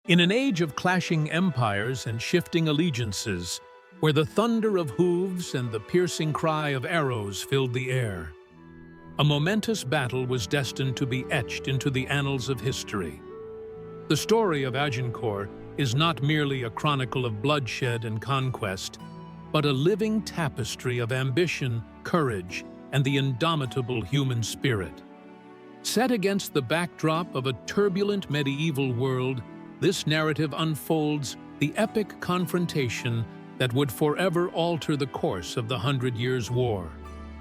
In an age of clashing empires and shifting allegiances, where the thunder of hooves and the piercing cry of arrows filled the air, a momentous battle was destined to be etched into the annals of history. The story of Agincourt is not merely a chronicle of bloodshed and conquest, but a living tapestry of ambition, courage, and the indomitable human spirit. Set against the backdrop of a turbulent medieval world, this narrative unfolds the epic confrontation that would forever alter the course of the 100 Years' War.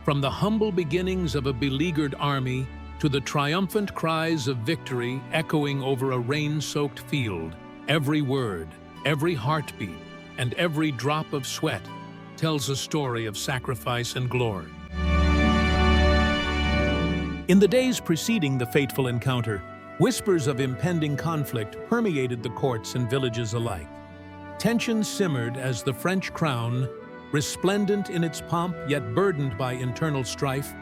From the humble beginnings of a beleaguered army to the triumphant cries of victory echoing over a rain-soaked field, every word, every heartbeat, and every drop of sweat tells a story of sacrifice and glory. In the days preceding the fateful encounter, whispers of impending conflict permeated the courts and villages alike. Tension simmered as the French crown, resplendent in its pomp yet burdened by internal strife,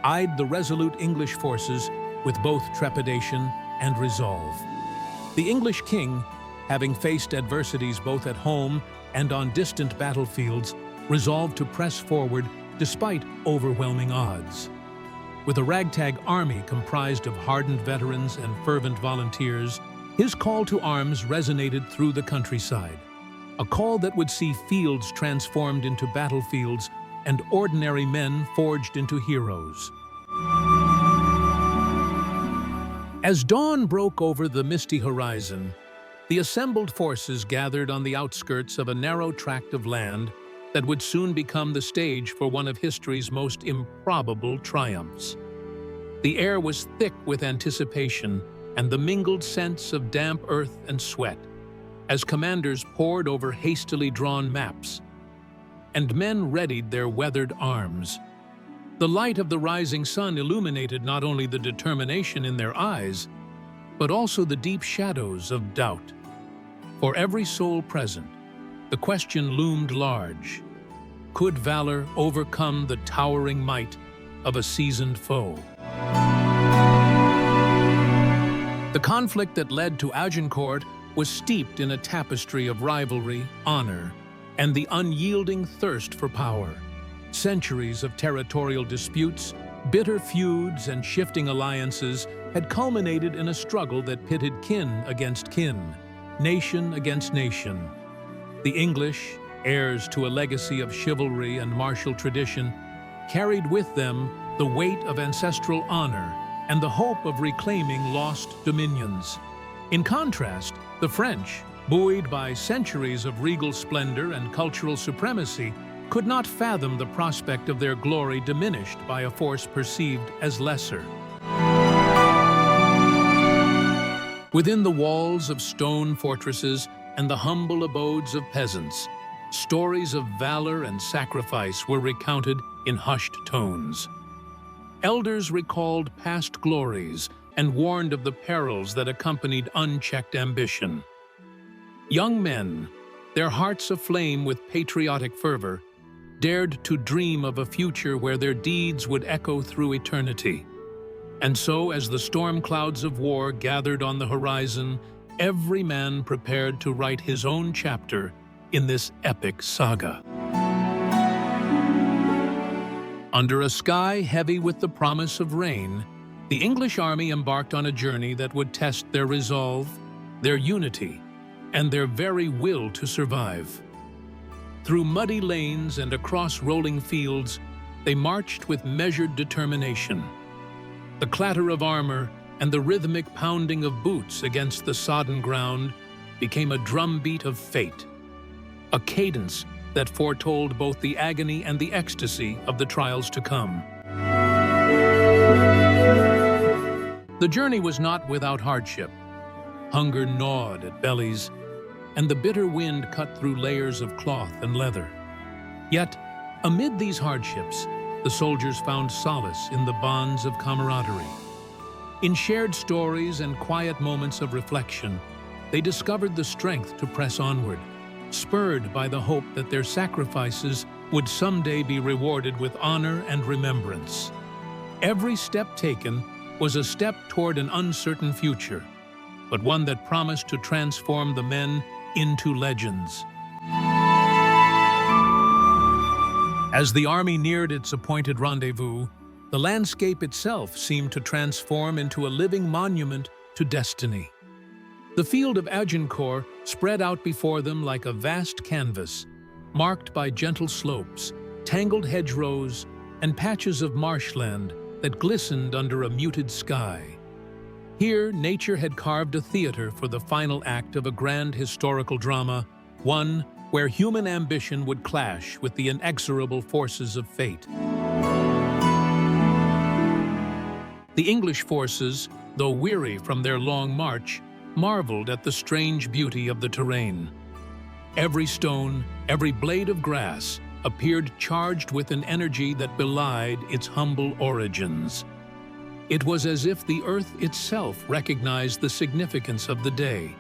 eyed the resolute English forces with both trepidation and resolve. The English king, having faced adversities both at home and on distant battlefields, resolved to press forward despite overwhelming odds. With a ragtag army comprised of hardened veterans and fervent volunteers, his call to arms resonated through the countryside, a call that would see fields transformed into battlefields and ordinary men forged into heroes. As dawn broke over the misty horizon, the assembled forces gathered on the outskirts of a narrow tract of land that would soon become the stage for one of history's most improbable triumphs. The air was thick with anticipation and the mingled scents of damp earth and sweat, as commanders pored over hastily drawn maps, and men readied their weathered arms. The light of the rising sun illuminated not only the determination in their eyes, but also the deep shadows of doubt. For every soul present, the question loomed large: could valor overcome the towering might of a seasoned foe? The conflict that led to Agincourt was steeped in a tapestry of rivalry, honor, and the unyielding thirst for power. Centuries of territorial disputes, bitter feuds, and shifting alliances had culminated in a struggle that pitted kin against kin, nation against nation. The English, heirs to a legacy of chivalry and martial tradition, carried with them the weight of ancestral honor and the hope of reclaiming lost dominions. In contrast, the French, buoyed by centuries of regal splendor and cultural supremacy, could not fathom the prospect of their glory diminished by a force perceived as lesser. Within the walls of stone fortresses and the humble abodes of peasants, stories of valor and sacrifice were recounted in hushed tones. Elders recalled past glories and warned of the perils that accompanied unchecked ambition. Young men, their hearts aflame with patriotic fervor, dared to dream of a future where their deeds would echo through eternity. And so, as the storm clouds of war gathered on the horizon, every man prepared to write his own chapter in this epic saga. Under a sky heavy with the promise of rain, the English army embarked on a journey that would test their resolve, their unity, and their very will to survive. Through muddy lanes and across rolling fields, they marched with measured determination. The clatter of armor and the rhythmic pounding of boots against the sodden ground became a drumbeat of fate, a cadence that foretold both the agony and the ecstasy of the trials to come. The journey was not without hardship. Hunger gnawed at bellies, and the bitter wind cut through layers of cloth and leather. Yet, amid these hardships, the soldiers found solace in the bonds of camaraderie. In shared stories and quiet moments of reflection, they discovered the strength to press onward, spurred by the hope that their sacrifices would someday be rewarded with honor and remembrance. Every step taken was a step toward an uncertain future, but one that promised to transform the men into legends. As the army neared its appointed rendezvous, the landscape itself seemed to transform into a living monument to destiny. The field of Agincourt spread out before them like a vast canvas, marked by gentle slopes, tangled hedgerows, and patches of marshland that glistened under a muted sky. Here, nature had carved a theater for the final act of a grand historical drama, one where human ambition would clash with the inexorable forces of fate. The English forces, though weary from their long march, marveled at the strange beauty of the terrain. Every stone, every blade of grass appeared charged with an energy that belied its humble origins. It was as if the earth itself recognized the significance of the day,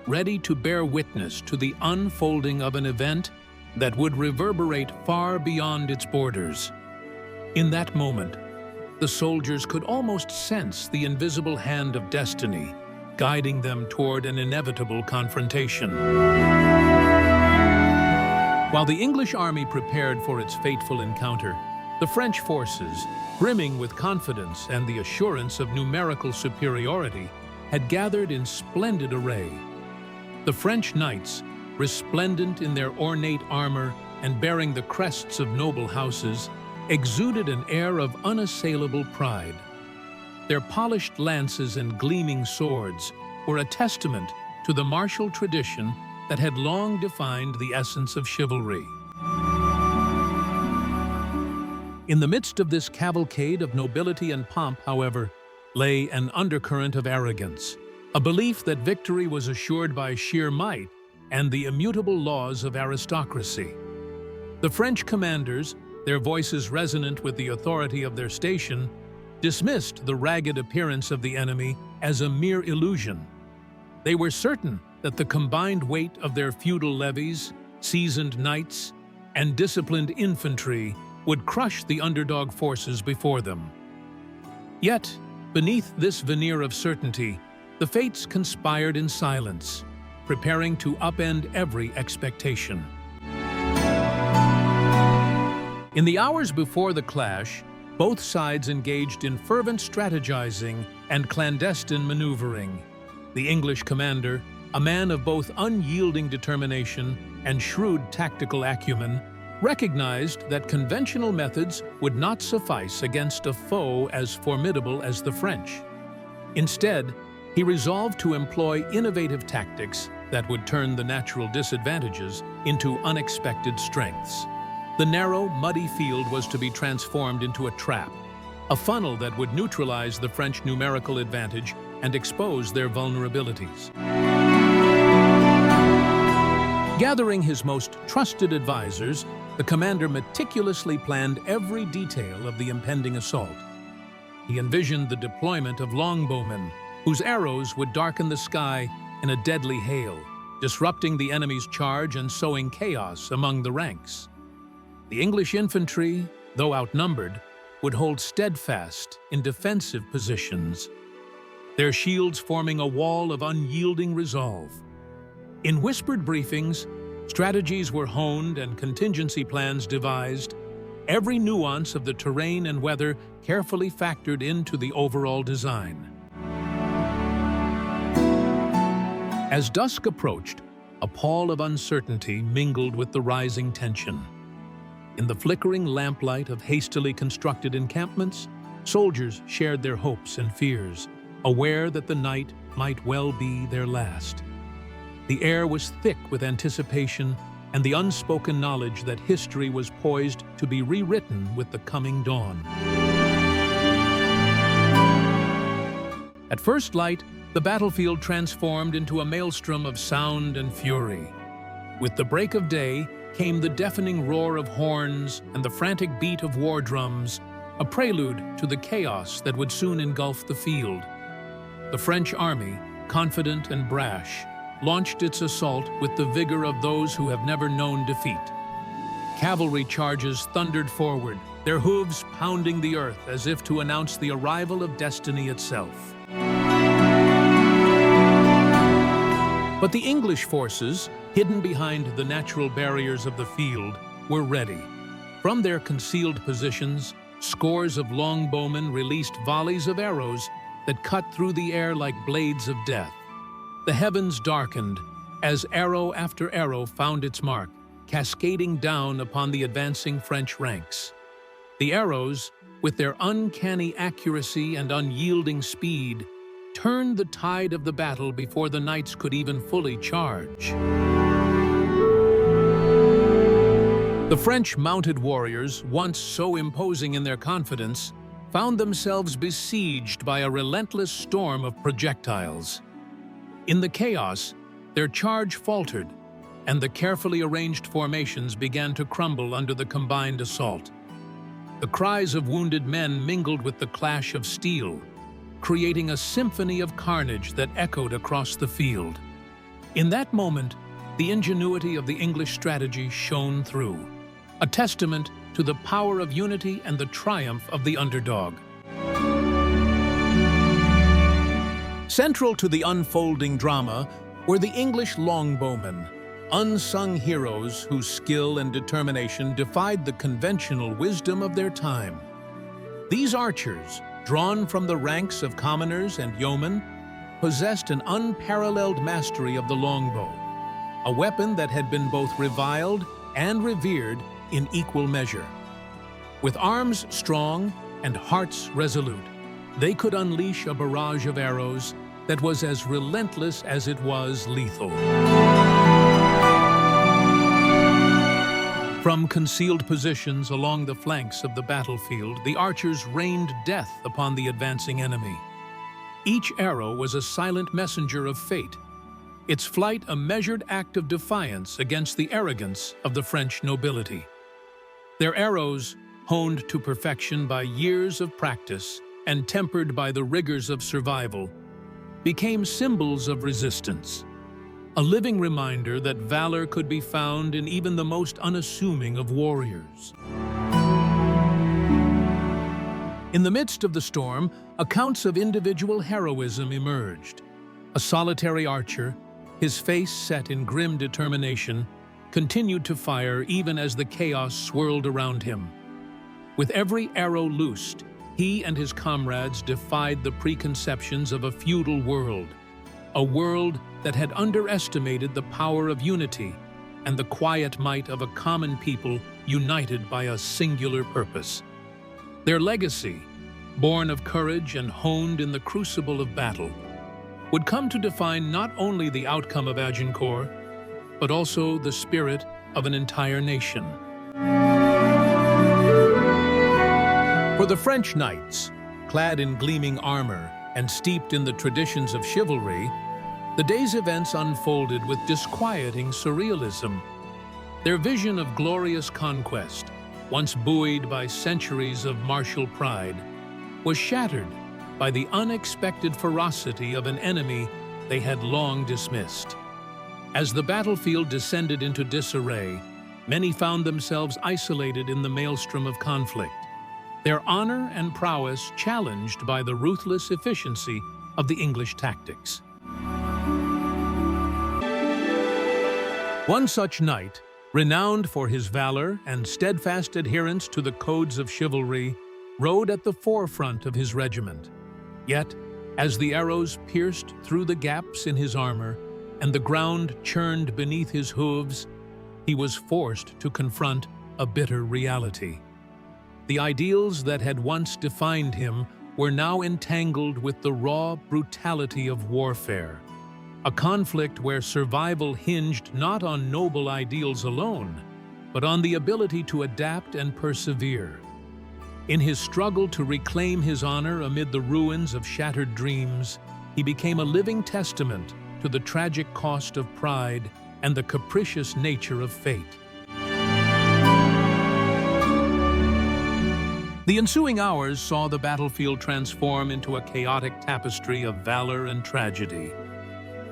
ready to bear witness to the unfolding of an event that would reverberate far beyond its borders. In that moment, the soldiers could almost sense the invisible hand of destiny, guiding them toward an inevitable confrontation. While the English army prepared for its fateful encounter, the French forces, brimming with confidence and the assurance of numerical superiority, had gathered in splendid array. The French knights, resplendent in their ornate armor and bearing the crests of noble houses, exuded an air of unassailable pride. Their polished lances and gleaming swords were a testament to the martial tradition that had long defined the essence of chivalry. In the midst of this cavalcade of nobility and pomp, however, lay an undercurrent of arrogance, a belief that victory was assured by sheer might and the immutable laws of aristocracy. The French commanders, their voices resonant with the authority of their station, dismissed the ragged appearance of the enemy as a mere illusion. They were certain that the combined weight of their feudal levies, seasoned knights, and disciplined infantry would crush the underdog forces before them. Yet, beneath this veneer of certainty, the fates conspired in silence, preparing to upend every expectation. In the hours before the clash, both sides engaged in fervent strategizing and clandestine maneuvering. The English commander, a man of both unyielding determination and shrewd tactical acumen, recognized that conventional methods would not suffice against a foe as formidable as the French. Instead, he resolved to employ innovative tactics that would turn the natural disadvantages into unexpected strengths. The narrow, muddy field was to be transformed into a trap, a funnel that would neutralize the French numerical advantage and expose their vulnerabilities. Gathering his most trusted advisors, the commander meticulously planned every detail of the impending assault. He envisioned the deployment of Longbowmen, whose arrows would darken the sky in a deadly hail, disrupting the enemy's charge and sowing chaos among the ranks. The English infantry, though outnumbered, would hold steadfast in defensive positions, their shields forming a wall of unyielding resolve. In whispered briefings, strategies were honed and contingency plans devised, every nuance of the terrain and weather carefully factored into the overall design. As dusk approached, a pall of uncertainty mingled with the rising tension. In the flickering lamplight of hastily constructed encampments, soldiers shared their hopes and fears, aware that the night might well be their last. The air was thick with anticipation and the unspoken knowledge that history was poised to be rewritten with the coming dawn. At first light, the battlefield transformed into a maelstrom of sound and fury. With the break of day came the deafening roar of horns and the frantic beat of war drums, a prelude to the chaos that would soon engulf the field. The French army, confident and brash, launched its assault with the vigor of those who have never known defeat. Cavalry charges thundered forward, their hooves pounding the earth as if to announce the arrival of destiny itself. But the English forces, hidden behind the natural barriers of the field, were ready. From their concealed positions, scores of longbowmen released volleys of arrows that cut through the air like blades of death. The heavens darkened as arrow after arrow found its mark, cascading down upon the advancing French ranks. The arrows, with their uncanny accuracy and unyielding speed, turned the tide of the battle before the knights could even fully charge. The French mounted warriors, once so imposing in their confidence, found themselves besieged by a relentless storm of projectiles. In the chaos, their charge faltered, and the carefully arranged formations began to crumble under the combined assault. The cries of wounded men mingled with the clash of steel, creating a symphony of carnage that echoed across the field. In that moment, the ingenuity of the English strategy shone through, a testament to the power of unity and the triumph of the underdog. Central to the unfolding drama were the English longbowmen, unsung heroes whose skill and determination defied the conventional wisdom of their time. These archers, drawn from the ranks of commoners and yeomen, possessed an unparalleled mastery of the longbow, a weapon that had been both reviled and revered in equal measure. With arms strong and hearts resolute, they could unleash a barrage of arrows that was as relentless as it was lethal. From concealed positions along the flanks of the battlefield, the archers rained death upon the advancing enemy. Each arrow was a silent messenger of fate, its flight a measured act of defiance against the arrogance of the French nobility. Their arrows, honed to perfection by years of practice and tempered by the rigors of survival, became symbols of resistance, a living reminder that valor could be found in even the most unassuming of warriors. In the midst of the storm, accounts of individual heroism emerged. A solitary archer, his face set in grim determination, continued to fire even as the chaos swirled around him. With every arrow loosed, he and his comrades defied the preconceptions of a feudal world, a world that had underestimated the power of unity and the quiet might of a common people united by a singular purpose. Their legacy, born of courage and honed in the crucible of battle, would come to define not only the outcome of Agincourt, but also the spirit of an entire nation. For the French knights, clad in gleaming armor and steeped in the traditions of chivalry, the day's events unfolded with disquieting surrealism. Their vision of glorious conquest, once buoyed by centuries of martial pride, was shattered by the unexpected ferocity of an enemy they had long dismissed. As the battlefield descended into disarray, many found themselves isolated in the maelstrom of conflict, their honor and prowess challenged by the ruthless efficiency of the English tactics. One such knight, renowned for his valor and steadfast adherence to the codes of chivalry, rode at the forefront of his regiment. Yet, as the arrows pierced through the gaps in his armor and the ground churned beneath his hooves, he was forced to confront a bitter reality. The ideals that had once defined him were now entangled with the raw brutality of warfare, a conflict where survival hinged not on noble ideals alone, but on the ability to adapt and persevere. In his struggle to reclaim his honor amid the ruins of shattered dreams, he became a living testament to the tragic cost of pride and the capricious nature of fate. The ensuing hours saw the battlefield transform into a chaotic tapestry of valor and tragedy.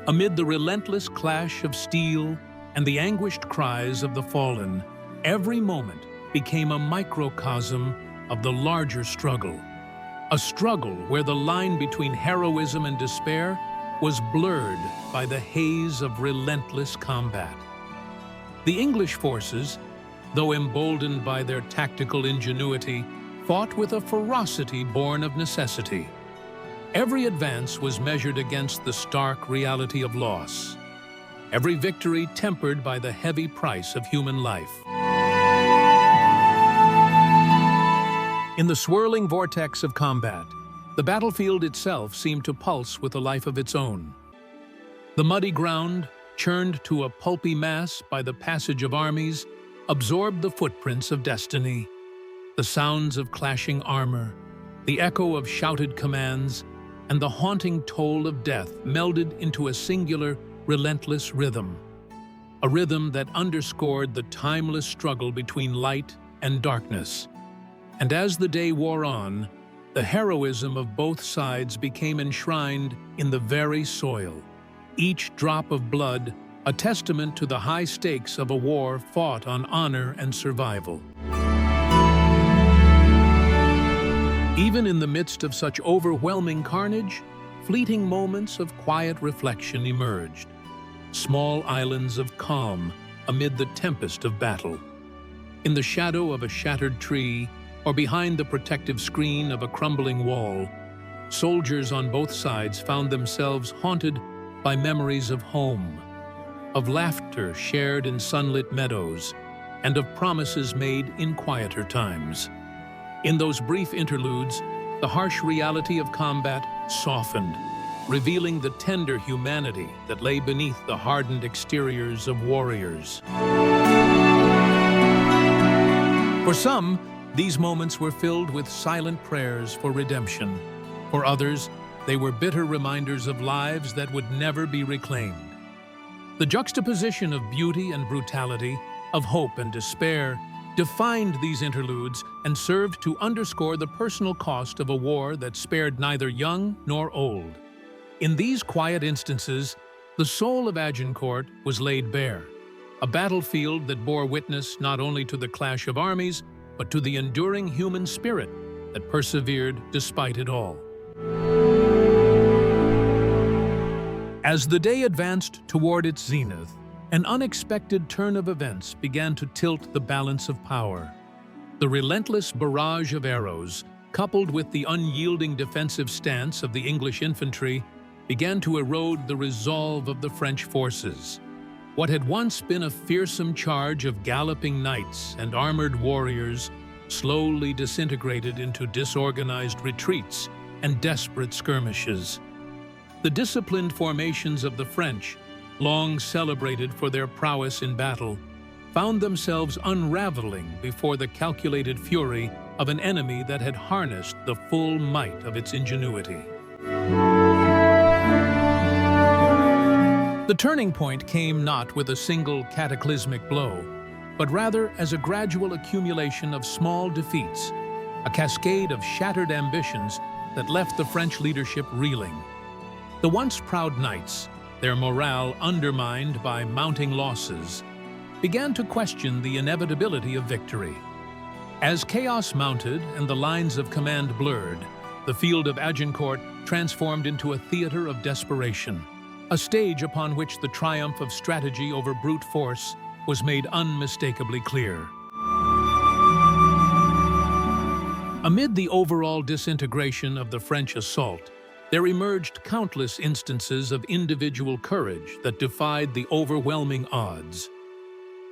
Amid the relentless clash of steel and the anguished cries of the fallen, every moment became a microcosm of the larger struggle. A struggle where the line between heroism and despair was blurred by the haze of relentless combat. The English forces, though emboldened by their tactical ingenuity, fought with a ferocity born of necessity. Every advance was measured against the stark reality of loss, every victory tempered by the heavy price of human life. In the swirling vortex of combat, the battlefield itself seemed to pulse with a life of its own. The muddy ground, churned to a pulpy mass by the passage of armies, absorbed the footprints of destiny. The sounds of clashing armor, the echo of shouted commands, and the haunting toll of death melded into a singular, relentless rhythm. A rhythm that underscored the timeless struggle between light and darkness. And as the day wore on, the heroism of both sides became enshrined in the very soil, each drop of blood a testament to the high stakes of a war fought on honor and survival. Even in the midst of such overwhelming carnage, fleeting moments of quiet reflection emerged, small islands of calm amid the tempest of battle. In the shadow of a shattered tree, or behind the protective screen of a crumbling wall, soldiers on both sides found themselves haunted by memories of home, of laughter shared in sunlit meadows, and of promises made in quieter times. In those brief interludes, the harsh reality of combat softened, revealing the tender humanity that lay beneath the hardened exteriors of warriors. For some, these moments were filled with silent prayers for redemption. For others, they were bitter reminders of lives that would never be reclaimed. The juxtaposition of beauty and brutality, of hope and despair, defined these interludes and served to underscore the personal cost of a war that spared neither young nor old. In these quiet instances, the soul of Agincourt was laid bare, a battlefield that bore witness not only to the clash of armies, but to the enduring human spirit that persevered despite it all. As the day advanced toward its zenith, an unexpected turn of events began to tilt the balance of power. The relentless barrage of arrows, coupled with the unyielding defensive stance of the English infantry, began to erode the resolve of the French forces. What had once been a fearsome charge of galloping knights and armored warriors slowly disintegrated into disorganized retreats and desperate skirmishes. The disciplined formations of the French, long celebrated for their prowess in battle, found themselves unraveling before the calculated fury of an enemy that had harnessed the full might of its ingenuity. The turning point came not with a single cataclysmic blow, but rather as a gradual accumulation of small defeats, a cascade of shattered ambitions that left the French leadership reeling. The once proud knights, their morale undermined by mounting losses, began to question the inevitability of victory. As chaos mounted and the lines of command blurred, the field of Agincourt transformed into a theater of desperation, a stage upon which the triumph of strategy over brute force was made unmistakably clear. Amid the overall disintegration of the French assault, there emerged countless instances of individual courage that defied the overwhelming odds.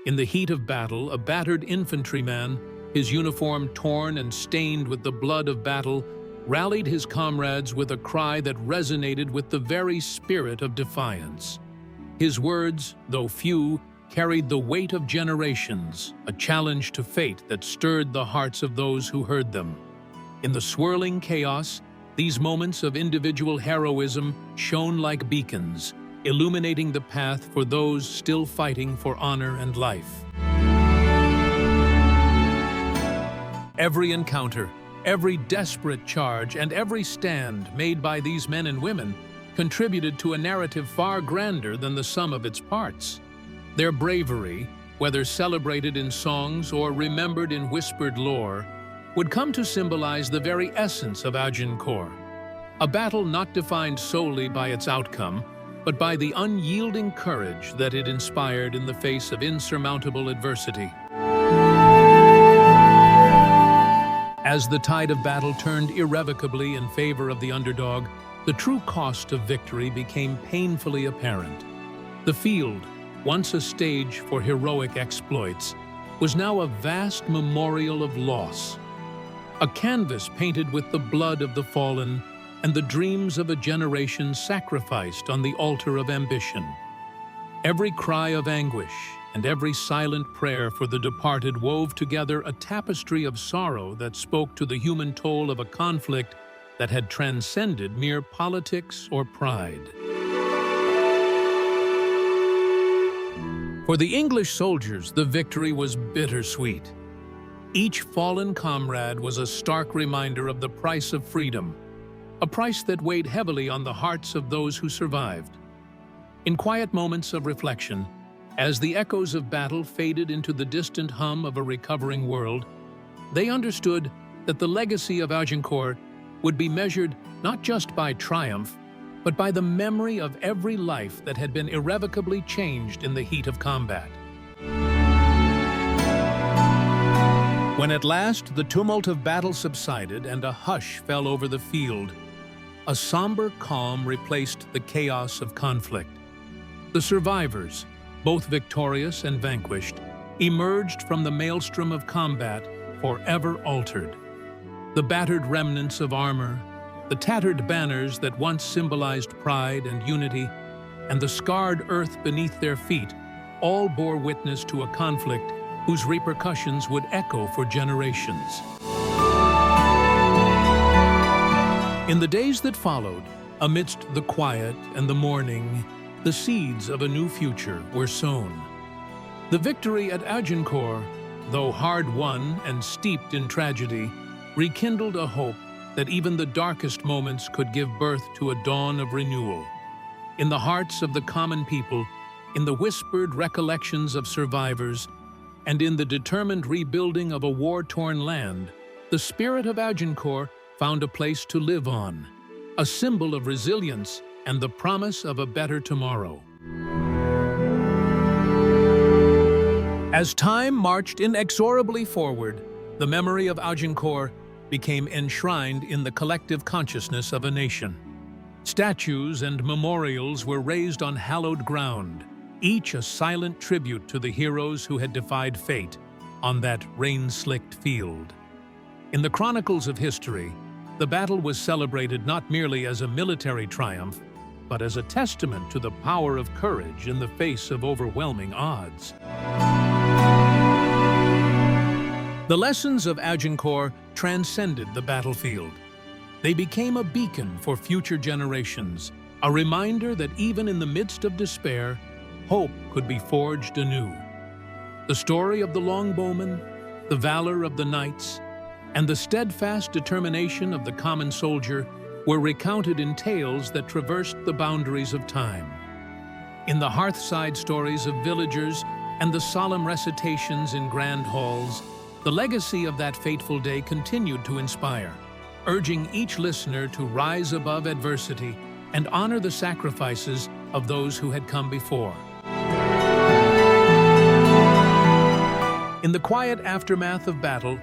In the heat of battle, a battered infantryman, his uniform torn and stained with the blood of battle, rallied his comrades with a cry that resonated with the very spirit of defiance. His words, though few, carried the weight of generations, a challenge to fate that stirred the hearts of those who heard them. In the swirling chaos, these moments of individual heroism shone like beacons, illuminating the path for those still fighting for honor and life. Every encounter, every desperate charge, and every stand made by these men and women contributed to a narrative far grander than the sum of its parts. Their bravery, whether celebrated in songs or remembered in whispered lore, would come to symbolize the very essence of Agincourt, A battle not defined solely by its outcome, but by the unyielding courage that it inspired in the face of insurmountable adversity. As the tide of battle turned irrevocably in favor of the underdog, the true cost of victory became painfully apparent. The field, once a stage for heroic exploits, was now a vast memorial of loss. A canvas painted with the blood of the fallen and the dreams of a generation sacrificed on the altar of ambition. Every cry of anguish and every silent prayer for the departed wove together a tapestry of sorrow that spoke to the human toll of a conflict that had transcended mere politics or pride. For the English soldiers, the victory was bittersweet. Each fallen comrade was a stark reminder of the price of freedom, a price that weighed heavily on the hearts of those who survived. In quiet moments of reflection, as the echoes of battle faded into the distant hum of a recovering world, they understood that the legacy of Agincourt would be measured not just by triumph, but by the memory of every life that had been irrevocably changed in the heat of combat. When at last the tumult of battle subsided and a hush fell over the field, a somber calm replaced the chaos of conflict. The survivors, both victorious and vanquished, emerged from the maelstrom of combat forever altered. The battered remnants of armor, the tattered banners that once symbolized pride and unity, and the scarred earth beneath their feet all bore witness to a conflict whose repercussions would echo for generations. In the days that followed, amidst the quiet and the mourning, the seeds of a new future were sown. The victory at Agincourt, though hard-won and steeped in tragedy, rekindled a hope that even the darkest moments could give birth to a dawn of renewal. In the hearts of the common people, in the whispered recollections of survivors, and in the determined rebuilding of a war-torn land, the spirit of Agincourt found a place to live on, a symbol of resilience and the promise of a better tomorrow. As time marched inexorably forward, the memory of Agincourt became enshrined in the collective consciousness of a nation. Statues and memorials were raised on hallowed ground, each a silent tribute to the heroes who had defied fate on that rain-slicked field. In the chronicles of history, the battle was celebrated not merely as a military triumph, but as a testament to the power of courage in the face of overwhelming odds. The lessons of Agincourt transcended the battlefield. They became a beacon for future generations, a reminder that even in the midst of despair, hope could be forged anew. The story of the Longbowmen, the valor of the knights, and the steadfast determination of the common soldier were recounted in tales that traversed the boundaries of time. In the hearthside stories of villagers and the solemn recitations in grand halls, the legacy of that fateful day continued to inspire, urging each listener to rise above adversity and honor the sacrifices of those who had come before. In the quiet aftermath of battle,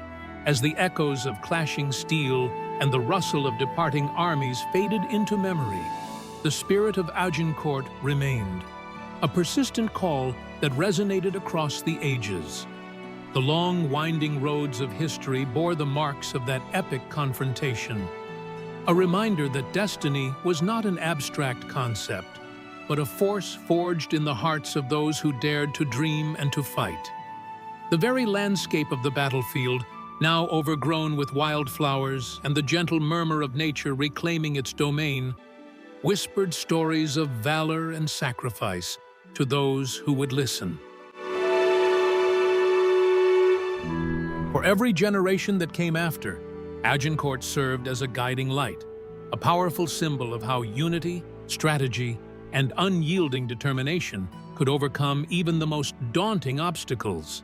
as the echoes of clashing steel and the rustle of departing armies faded into memory, the spirit of Agincourt remained, a persistent call that resonated across the ages. The long, winding roads of history bore the marks of that epic confrontation, a reminder that destiny was not an abstract concept, but a force forged in the hearts of those who dared to dream and to fight. The very landscape of the battlefield, now overgrown with wildflowers and the gentle murmur of nature reclaiming its domain, whispered stories of valor and sacrifice to those who would listen. For every generation that came after, Agincourt served as a guiding light, a powerful symbol of how unity, strategy, and unyielding determination could overcome even the most daunting obstacles.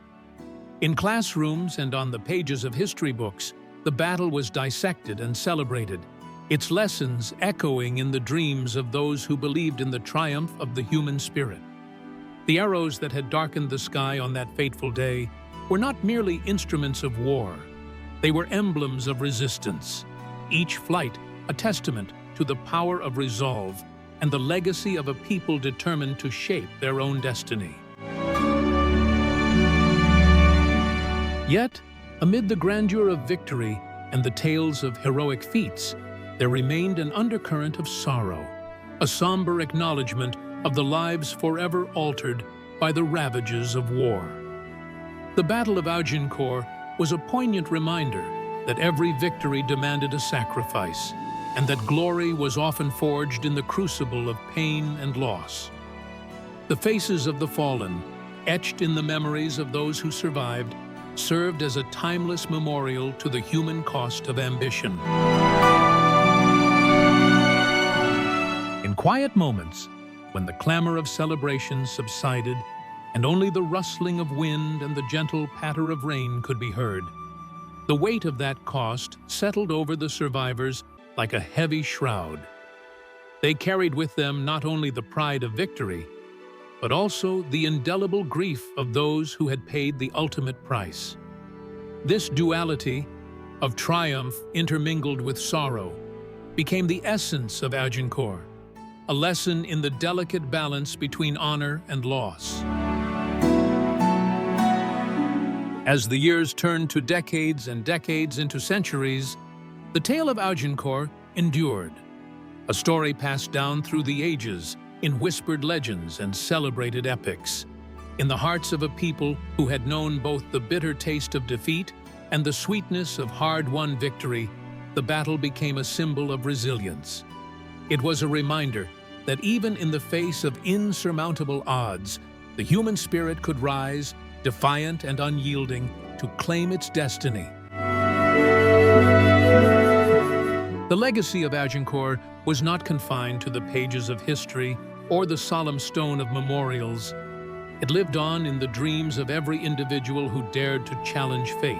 In classrooms and on the pages of history books, the battle was dissected and celebrated, its lessons echoing in the dreams of those who believed in the triumph of the human spirit. The arrows that had darkened the sky on that fateful day were not merely instruments of war. They were emblems of resistance, each flight a testament to the power of resolve and the legacy of a people determined to shape their own destiny. Yet, amid the grandeur of victory and the tales of heroic feats, there remained an undercurrent of sorrow, a somber acknowledgement of the lives forever altered by the ravages of war. The Battle of Agincourt was a poignant reminder that every victory demanded a sacrifice, and that glory was often forged in the crucible of pain and loss. The faces of the fallen, etched in the memories of those who survived, served as a timeless memorial to the human cost of ambition. In quiet moments, when the clamor of celebration subsided and only the rustling of wind and the gentle patter of rain could be heard, the weight of that cost settled over the survivors like a heavy shroud. They carried with them not only the pride of victory, but also the indelible grief of those who had paid the ultimate price. This duality of triumph intermingled with sorrow became the essence of Agincourt, a lesson in the delicate balance between honor and loss. As the years turned to decades and decades into centuries, the tale of Agincourt endured, a story passed down through the ages in whispered legends and celebrated epics. In the hearts of a people who had known both the bitter taste of defeat and the sweetness of hard-won victory, the battle became a symbol of resilience. It was a reminder that even in the face of insurmountable odds, the human spirit could rise, defiant and unyielding, to claim its destiny. The legacy of Agincourt was not confined to the pages of history or the solemn stone of memorials. It lived on in the dreams of every individual who dared to challenge fate,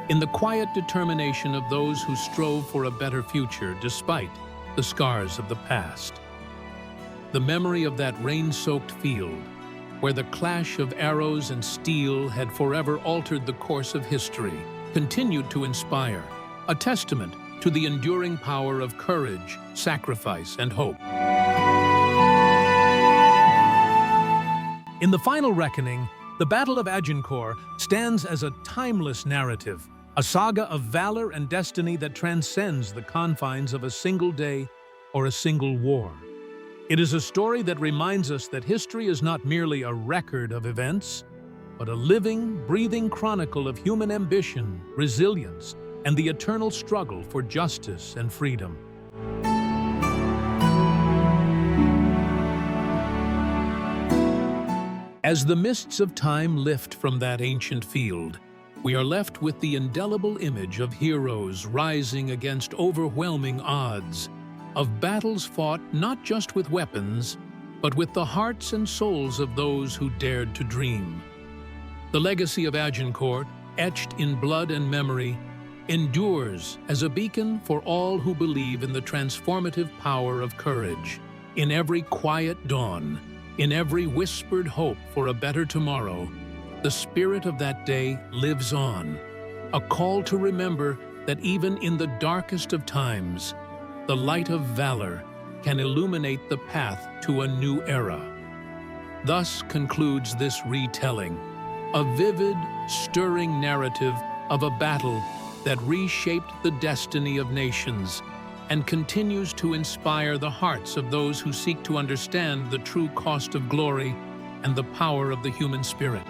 in the quiet determination of those who strove for a better future despite the scars of the past. The memory of that rain-soaked field, where the clash of arrows and steel had forever altered the course of history, continued to inspire, a testament to the enduring power of courage, sacrifice, and hope. In the final reckoning, the Battle of Agincourt stands as a timeless narrative, a saga of valor and destiny that transcends the confines of a single day or a single war. It is a story that reminds us that history is not merely a record of events, but a living, breathing chronicle of human ambition, resilience, and the eternal struggle for justice and freedom. As the mists of time lift from that ancient field, we are left with the indelible image of heroes rising against overwhelming odds, of battles fought not just with weapons, but with the hearts and souls of those who dared to dream. The legacy of Agincourt, etched in blood and memory, endures as a beacon for all who believe in the transformative power of courage. In every quiet dawn, in every whispered hope for a better tomorrow, the spirit of that day lives on, a call to remember that even in the darkest of times, the light of valor can illuminate the path to a new era. Thus concludes this retelling, a vivid, stirring narrative of a battle that reshaped the destiny of nations and continues to inspire the hearts of those who seek to understand the true cost of glory and the power of the human spirit.